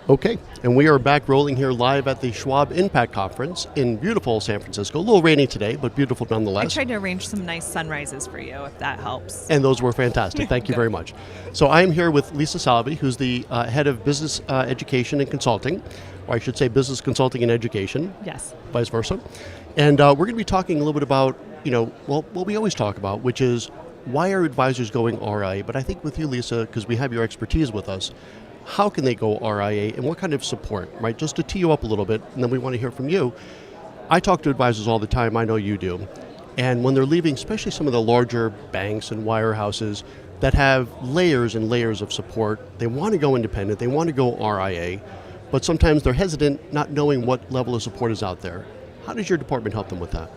Okay, and we are back rolling here live at the Schwab Impact Conference in beautiful San Francisco. A little rainy today, but beautiful I nonetheless. tried to arrange some nice sunrises for you, if that helps. And those were fantastic. Thank you very much. So I am here with Lisa Salvi, who's the head of business education and consulting, or I should say business consulting and education. Yes. Vice versa. And we're going to be talking a little bit about, what we always talk about, which is why are advisors going RIA? But I think with you, Lisa, because we have your expertise with us, how can they go RIA and what kind of support, right? Just to tee you up a little bit, and then we want to hear from you. I talk to advisors all the time, I know you do. And when they're leaving, especially some of the larger banks and wirehouses that have layers and layers of support, they want to go independent, they want to go RIA, but sometimes they're hesitant not knowing what level of support is out there. How does your department help them with that?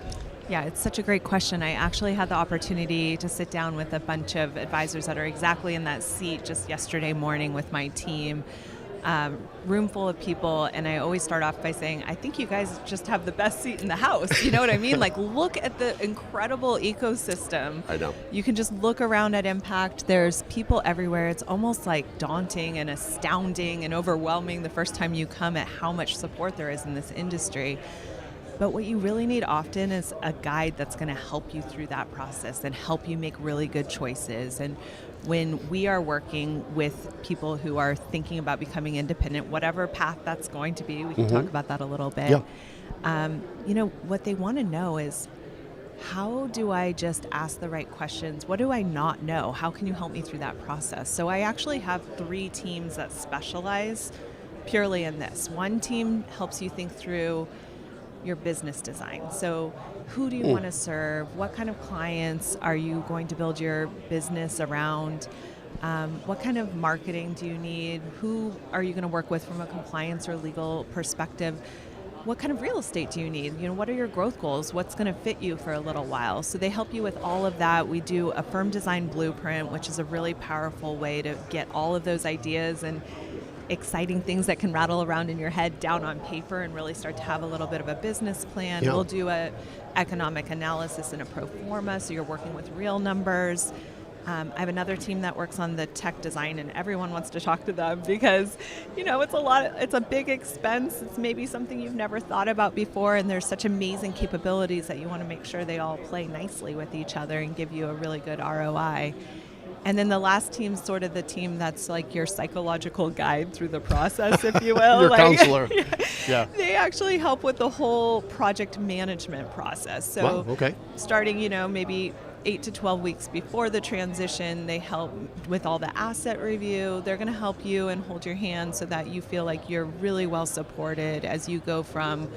Yeah, it's such a great question. I actually had the opportunity to sit down with a bunch of advisors that are exactly in that seat just yesterday morning with my team. Room full of people, and I always start off by saying, I think you guys just have the best seat in the house. You know what I mean? Like, look at the incredible ecosystem. I know. You can just look around at Impact. There's people everywhere. It's almost like daunting and astounding and overwhelming the first time you come at how much support there is in this industry. But what you really need often is a guide that's going to help you through that process and help you make really good choices. And when we are working with people who are thinking about becoming independent, whatever path that's going to be, we can talk about that a little bit. Yeah. What they want to know is, how do I just ask the right questions? What do I not know? How can you help me through that process? So I actually have 3 teams that specialize purely in this. One team helps you think through your business design. So who do you want to serve? What kind of clients are you going to build your business around? What kind of marketing do you need? Who are you going to work with from a compliance or legal perspective? What kind of real estate do you need? What are your growth goals? What's going to fit you for a little while? So they help you with all of that. We do a firm design blueprint, which is a really powerful way to get all of those ideas and exciting things that can rattle around in your head down on paper and really start to have a little bit of a business plan. Yeah. We'll do a economic analysis and a pro forma, so you're working with real numbers. I have another team that works on the tech design, and everyone wants to talk to them because, it's a big expense. It's maybe something you've never thought about before, and there's such amazing capabilities that you want to make sure they all play nicely with each other and give you a really good ROI. And then the last team's sort of the team that's like your psychological guide through the process, if you will. Your counselor. Yeah. They actually help with the whole project management process. So wow, okay. starting, maybe 8 to 12 weeks before the transition, they help with all the asset review. They're going to help you and hold your hand so that you feel like you're really well supported as you go from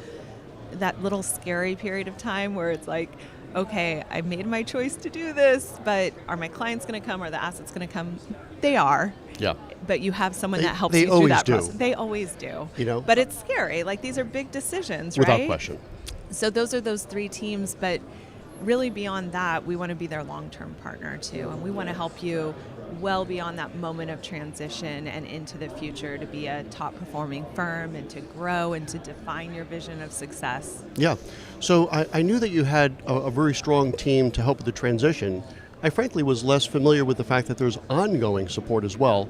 that little scary period of time where it's like, okay, I made my choice to do this, but are my clients going to come? Are the assets going to come? They are. Yeah. But you have someone that helps you through that process. They always do. But it's scary. Like, these are big decisions, right? Without question. So those are those 3 teams, but really beyond that, we want to be their long-term partner too, and we want to help you well beyond that moment of transition and into the future to be a top-performing firm and to grow and to define your vision of success. Yeah. So I knew that you had a very strong team to help with the transition. I frankly was less familiar with the fact that there's ongoing support as well.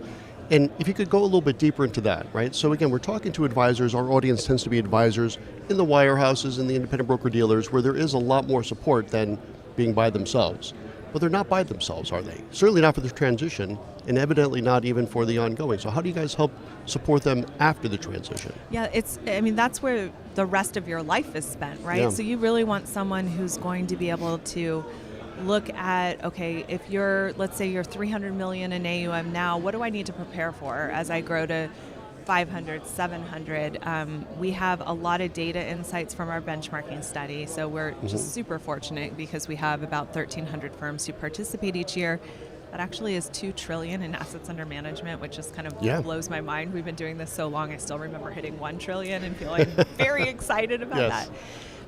And if you could go a little bit deeper into that, right? So again, we're talking to advisors. Our audience tends to be advisors in the wirehouses and the independent broker-dealers where there is a lot more support than being by themselves. But they're not by themselves, are they? Certainly not for the transition, and evidently not even for the ongoing. So how do you guys help support them after the transition? Yeah, that's where the rest of your life is spent, right? Yeah. So you really want someone who's going to be able to look at, okay, if let's say you're 300 million in AUM now, what do I need to prepare for as I grow to 500, 700. We have a lot of data insights from our benchmarking study, so we're just super fortunate because we have about 1,300 firms who participate each year. That actually is $2 trillion in assets under management, which just kind of blows my mind. We've been doing this so long, I still remember hitting $1 trillion and feeling very excited about that.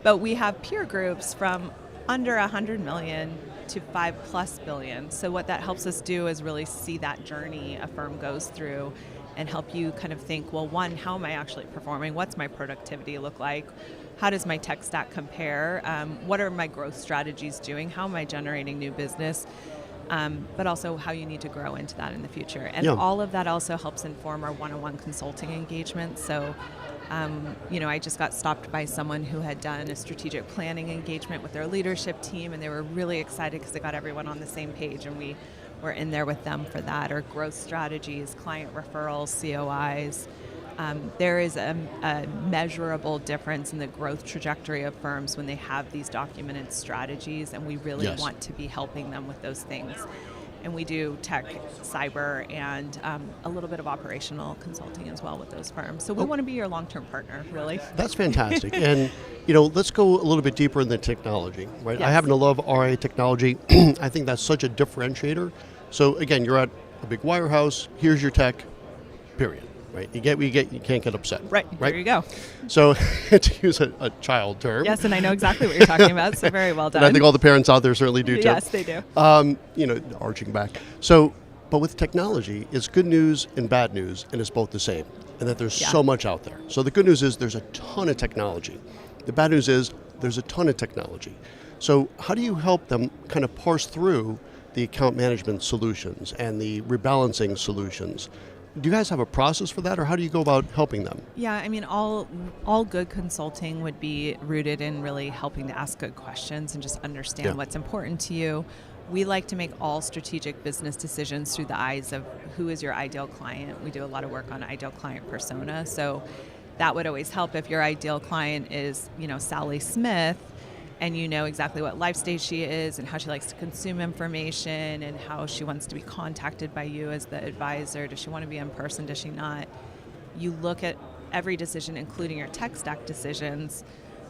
But we have peer groups from under 100 million to 5+ billion. So what that helps us do is really see that journey a firm goes through and help you kind of think, well, one, how am I actually performing? What's my productivity look like? How does my tech stack compare? What are my growth strategies doing? How am I generating new business? but also how you need to grow into that in the future. And Yeah. all of that also helps inform our one-on-one consulting engagement. So, I just got stopped by someone who had done a strategic planning engagement with their leadership team, and they were really excited because they got everyone on the same page, and we were in there with them for that, or growth strategies, client referrals, COIs. There is a measurable difference in the growth trajectory of firms when they have these documented strategies, and we really Yes. want to be helping them with those things. And we do tech, cyber, and a little bit of operational consulting as well with those firms. So we want to be your long-term partner, really. That's fantastic. And, let's go a little bit deeper in the technology, right? I Yes. happen to love RIA technology. I think that's such a differentiator. So again, you're at a big wirehouse. Here's your tech, period. Right? You get what you get. You can't get upset. Right. There you go. So to use a child term. Yes, and I know exactly what you're talking about, so very well done. And I think all the parents out there certainly do too. Yes, they do. Arching back. So, but with technology, it's good news and bad news, and it's both the same. And that there's so much out there. So the good news is there's a ton of technology. The bad news is there's a ton of technology. So how do you help them kind of parse through the account management solutions and the rebalancing solutions? Do you guys have a process for that, or how do you go about helping them? Yeah, I mean, all good consulting would be rooted in really helping to ask good questions and just understand what's important to you. We like to make all strategic business decisions through the eyes of who is your ideal client. We do a lot of work on ideal client persona, so that would always help if your ideal client is, Sally Smith, and you know exactly what life stage she is and how she likes to consume information and how she wants to be contacted by you as the advisor. Does she want to be in person? Does she not? You look at every decision, including your tech stack decisions.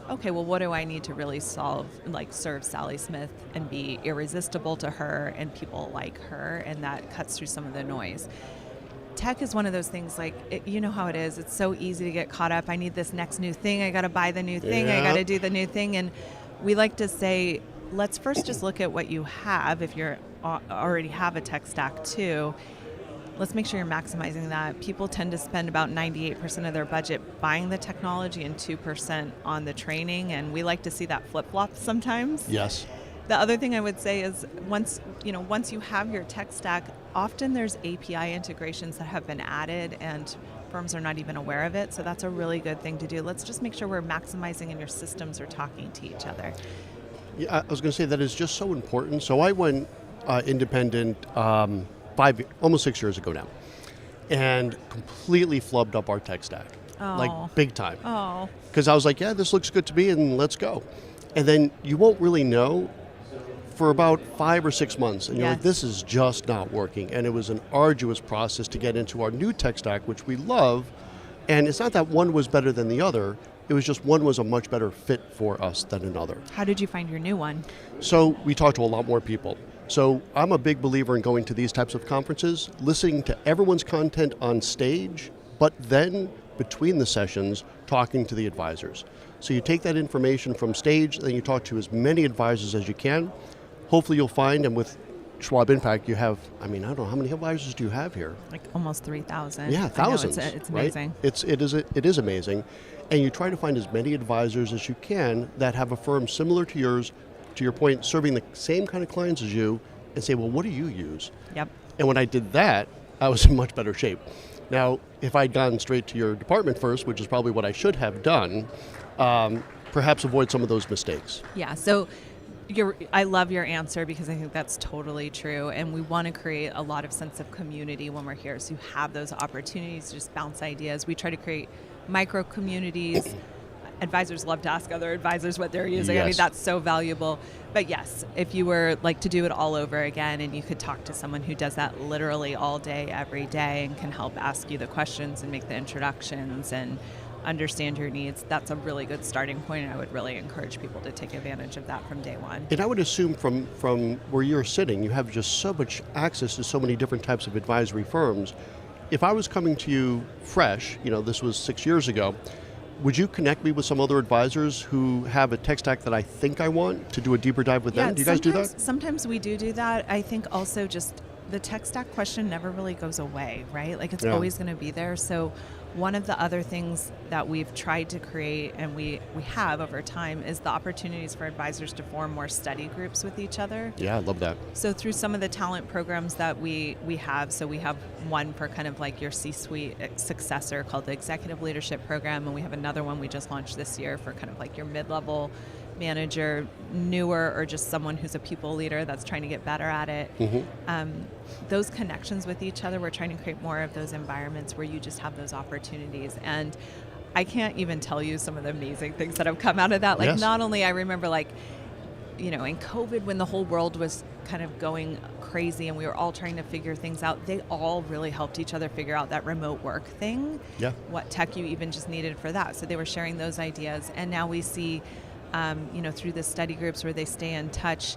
Okay, well, what do I need to really serve Sally Smith and be irresistible to her and people like her? And that cuts through some of the noise. Tech is one of those things, you know how it is. It's so easy to get caught up. I need this next new thing. I got to buy the new thing. I got to do the new thing. And we like to say, let's first just look at what you have. If you already have a tech stack too, let's make sure you're maximizing that. People tend to spend about 98% of their budget buying the technology and 2% on the training. And we like to see that flip-flop sometimes. Yes. The other thing I would say is once you have your tech stack, often there's API integrations that have been added and firms are not even aware of it. So that's a really good thing to do. Let's just make sure we're maximizing and your systems are talking to each other. Yeah, I was going to say that is just so important. So I went independent almost 6 years ago now, and completely flubbed up our tech stack, like big time. Oh. Because I was like, yeah, this looks good to me, and let's go. And then you won't really know for about 5 or 6 months, and you're like, this is just not working. And it was an arduous process to get into our new tech stack, which we love. And it's not that one was better than the other. It was just one was a much better fit for us than another. How did you find your new one? So we talked to a lot more people. So I'm a big believer in going to these types of conferences, listening to everyone's content on stage, but then between the sessions, talking to the advisors. So you take that information from stage, then you talk to as many advisors as you can. Hopefully you'll find, and with Schwab Impact, you have, I don't know, how many advisors do you have here? Like almost 3,000. Yeah, thousands. It's amazing. Right? It is amazing. And you try to find as many advisors as you can that have a firm similar to yours, to your point, serving the same kind of clients as you, and say, well, what do you use? Yep. And when I did that, I was in much better shape. Now, if I'd gone straight to your department first, which is probably what I should have done, perhaps avoid some of those mistakes. Yeah, so I love your answer because I think that's totally true. And we want to create a lot of sense of community when we're here. So you have those opportunities to just bounce ideas. We try to create micro communities. Advisors love to ask other advisors what they're using. Yes. That's so valuable. But yes, if you were to do it all over again and you could talk to someone who does that literally all day, every day, and can help ask you the questions and make the introductions and understand your needs, that's a really good starting point, and I would really encourage people to take advantage of that from day one. And I would assume from where you're sitting, you have just so much access to so many different types of advisory firms. If I was coming to you fresh, this was 6 years ago, would you connect me with some other advisors who have a tech stack that I think I want to do a deeper dive with them? Do you guys do that? Sometimes we do that. I think also just the tech stack question never really goes away, right? Like it's Yeah. always going to be there. So one of the other things that we've tried to create and we have over time is the opportunities for advisors to form more study groups with each other. Yeah, I love that. So through some of the talent programs that we have, so we have one for kind of like your C-suite successor called the Executive Leadership Program, and we have another one we just launched this year for kind of like your mid-level manager, newer, or just someone who's a people leader that's trying to get better at it. Those connections with each other, we're trying to create more of those environments where you just have those opportunities. And I can't even tell you some of the amazing things that have come out of that. Like, Yes. not only I remember, like, you know, in COVID, when the whole world was kind of going crazy and we were all trying to figure things out, they all really helped each other figure out that remote work thing. Yeah. What tech you even just needed for that. So they were sharing those ideas. And now we see, you know, through the study groups where they stay in touch,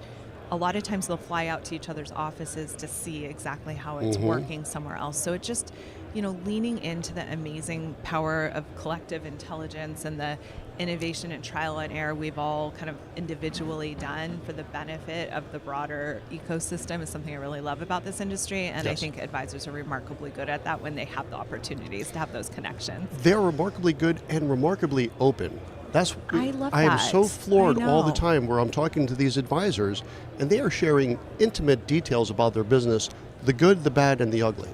a lot of times they'll fly out to each other's offices to see exactly how it's working somewhere else. So it just, you know, leaning into the amazing power of collective intelligence and the innovation and trial and error we've all kind of individually done for the benefit of the broader ecosystem is something I really love about this industry. And I Yes. think advisors are remarkably good at that when they have the opportunities to have those connections. They're remarkably good and remarkably open. I love I am that. so floored I all the know. time where I'm talking to these advisors and they are sharing intimate details about their business, the good, the bad, and the ugly.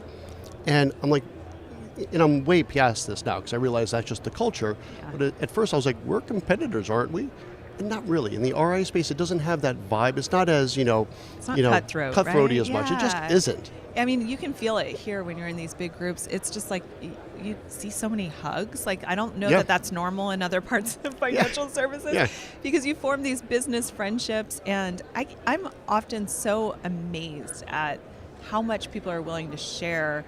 And I'm like, and I'm way past this now because I realize that's just the culture. Yeah. But at first I was like, we're competitors, aren't we? And not really. In the RI space, it doesn't have that vibe. It's not as, It's not cutthroat, cutthroaty right? as much. It just Yeah. isn't. I mean, you can feel it here when you're in these big groups. It's just like you see so many hugs. Like, I don't know Yeah. that that's normal in other parts of financial services Yeah. because you form these business friendships. And I'm often so amazed at how much people are willing to share,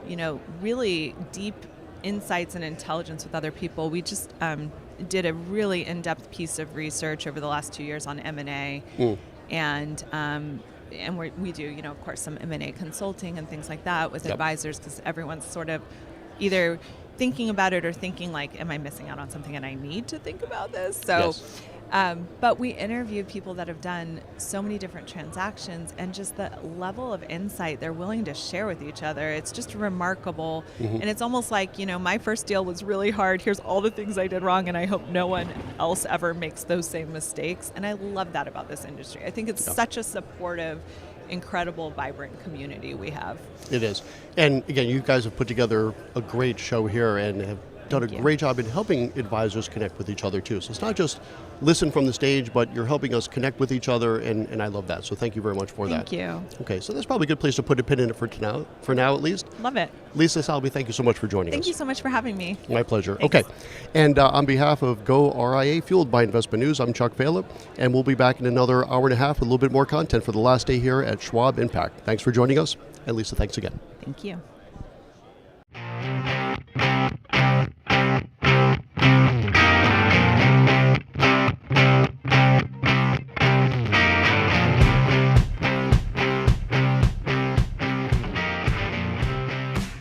you know, really deep insights and intelligence with other people. We just did a really in-depth piece of research over the last 2 years on M&A. And we do, you know, of course, some M&A consulting and things like that with Yep. advisors because everyone's sort of either thinking about it or thinking like, am I missing out on something and I need to think about this? So, Yes. but we interviewed people that have done so many different transactions and just the level of insight they're willing to share with each other. It's just remarkable. And it's almost like, you know, my first deal was really hard. Here's all the things I did wrong and I hope no one else ever makes those same mistakes. And I love that about this industry. I think it's such a supportive, incredible, vibrant community we have. It is. And again, you guys have put together a great show here and have done Thank a you. great job in helping advisors connect with each other too. So it's not just listen from the stage, but you're helping us connect with each other, and I love that. So thank you very much for that. Thank you. Okay, so that's probably a good place to put a pin in it for now at least. Love it. Lisa Salvi, thank you so much for joining Thank us. you so much for having me. My pleasure. Thanks. Okay, and on behalf of goRIA, fueled by Investment News, I'm Chuck Vela, and we'll be back in another hour and a half with a little bit more content for the last day here at Schwab Impact. Thanks for joining us, and Lisa, thanks again. Thank you.